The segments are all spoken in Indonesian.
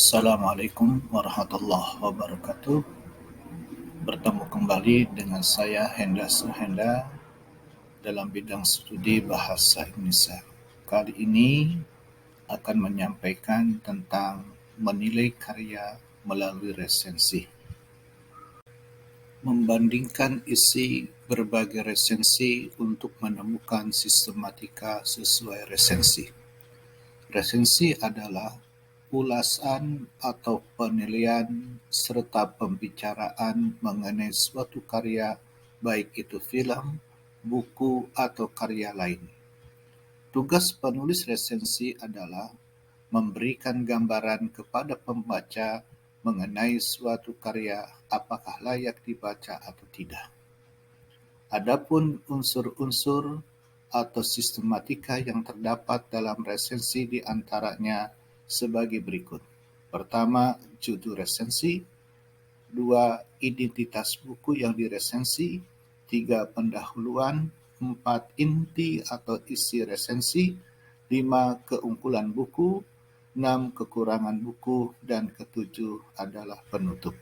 Assalamualaikum warahmatullahi wabarakatuh. Bertemu kembali dengan saya Henda Suhenda dalam bidang studi Bahasa Indonesia. Kali ini akan menyampaikan tentang menilai karya melalui resensi. Membandingkan isi berbagai resensi untuk menemukan sistematika sesuai resensi. Resensi adalah ulasan atau penilaian serta pembicaraan mengenai suatu karya, baik itu film, buku, atau karya lain. Tugas penulis resensi adalah memberikan gambaran kepada pembaca mengenai suatu karya apakah layak dibaca atau tidak. Adapun unsur-unsur atau sistematika yang terdapat dalam resensi di antaranya sebagai berikut. Pertama, judul resensi. 2. Identitas buku yang diresensi. 3. Pendahuluan. 4. Inti atau isi resensi. 5. Keunggulan buku. 6. Kekurangan buku. Dan ketujuh adalah penutup.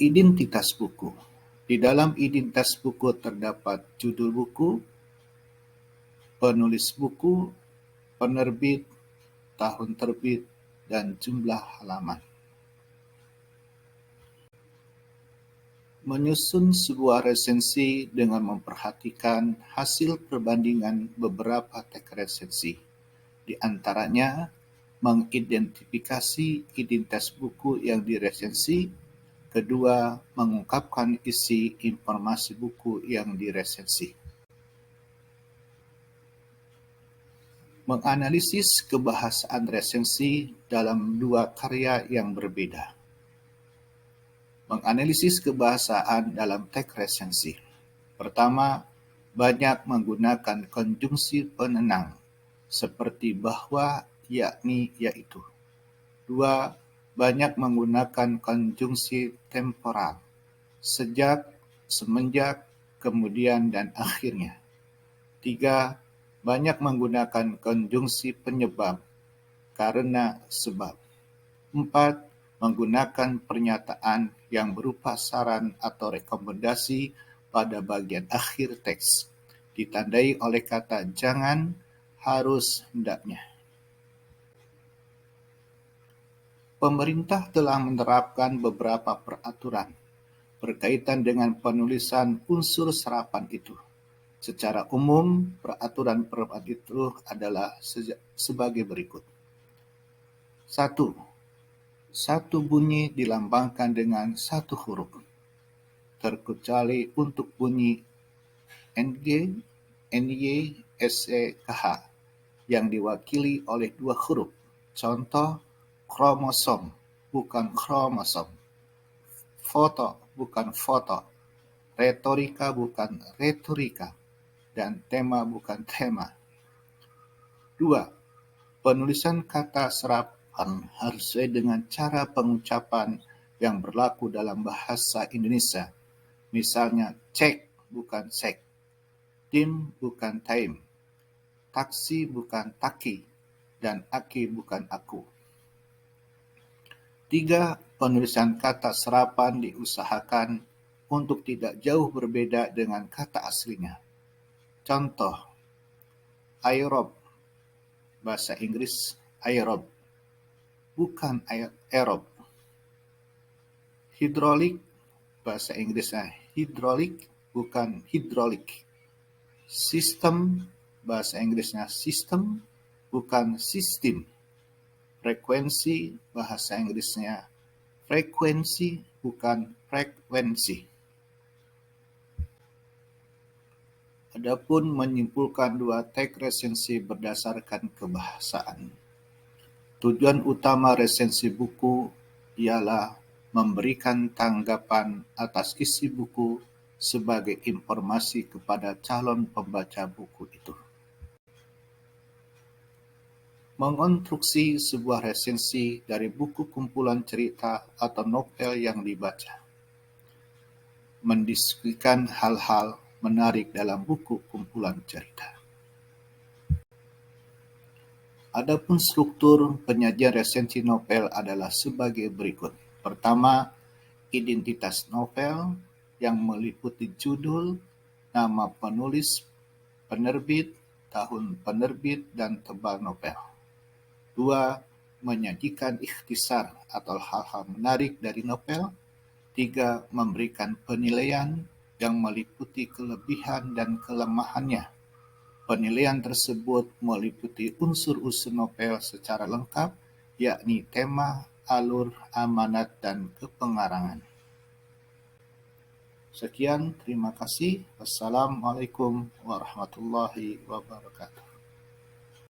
Identitas buku. Di dalam identitas buku terdapat judul buku, penulis buku, penerbit, tahun terbit, dan jumlah halaman. Menyusun sebuah resensi dengan memperhatikan hasil perbandingan beberapa teks resensi. Di antaranya, mengidentifikasi identitas buku yang diresensi. Kedua, mengungkapkan isi informasi buku yang diresensi. Menganalisis kebahasaan resensi dalam dua karya yang berbeda. Menganalisis kebahasaan dalam teks resensi. Pertama, banyak menggunakan konjungsi penenang, seperti bahwa, yakni, yaitu. 2. Banyak menggunakan konjungsi temporal, sejak, semenjak, kemudian, dan akhirnya. 3. Banyak menggunakan konjungsi penyebab, karena, sebab. 4. Menggunakan pernyataan yang berupa saran atau rekomendasi pada bagian akhir teks, ditandai oleh kata jangan, harus, hendaknya. Pemerintah telah menerapkan beberapa peraturan berkaitan dengan penulisan unsur serapan itu. Secara umum, peraturan itu adalah sebagai berikut. 1. Satu bunyi dilambangkan dengan satu huruf, terkecuali untuk bunyi NG, NY, SE, KH yang diwakili oleh dua huruf. Contoh, kromosom bukan kromosom, foto bukan foto, retorika bukan retorika, dan tema bukan tema. 2. Penulisan kata serapan harus sesuai dengan cara pengucapan yang berlaku dalam bahasa Indonesia. Misalnya, cek bukan sek, tim bukan time, taksi bukan taki, dan aki bukan aku. 3. Penulisan kata serapan diusahakan untuk tidak jauh berbeda dengan kata aslinya. Contoh, aerob, bahasa Inggris aerob, bukan aerob. Hidrolik, bahasa Inggrisnya hidrolik, bukan hidrolik. Sistem, bahasa Inggrisnya sistem, bukan sistem. Frekuensi, bahasa Inggrisnya frekuensi, bukan frekuensi. Adapun menyimpulkan dua teks resensi berdasarkan kebahasaan. Tujuan utama resensi buku ialah memberikan tanggapan atas isi buku sebagai informasi kepada calon pembaca buku itu. Mengonstruksi sebuah resensi dari buku kumpulan cerita atau novel yang dibaca. Mendiskusikan hal-hal menarik dalam buku kumpulan cerita. Adapun struktur penyajian resensi novel adalah sebagai berikut. Pertama, identitas novel yang meliputi judul, nama penulis, penerbit, tahun penerbit, dan tebal novel. 2. Menyajikan ikhtisar atau hal-hal menarik dari novel. 3. Memberikan penilaian yang meliputi kelebihan dan kelemahannya. Penilaian tersebut meliputi unsur-unsur novel secara lengkap, yakni tema, alur, amanat, dan kepengarangan. Sekian, terima kasih. Wassalamualaikum warahmatullahi wabarakatuh.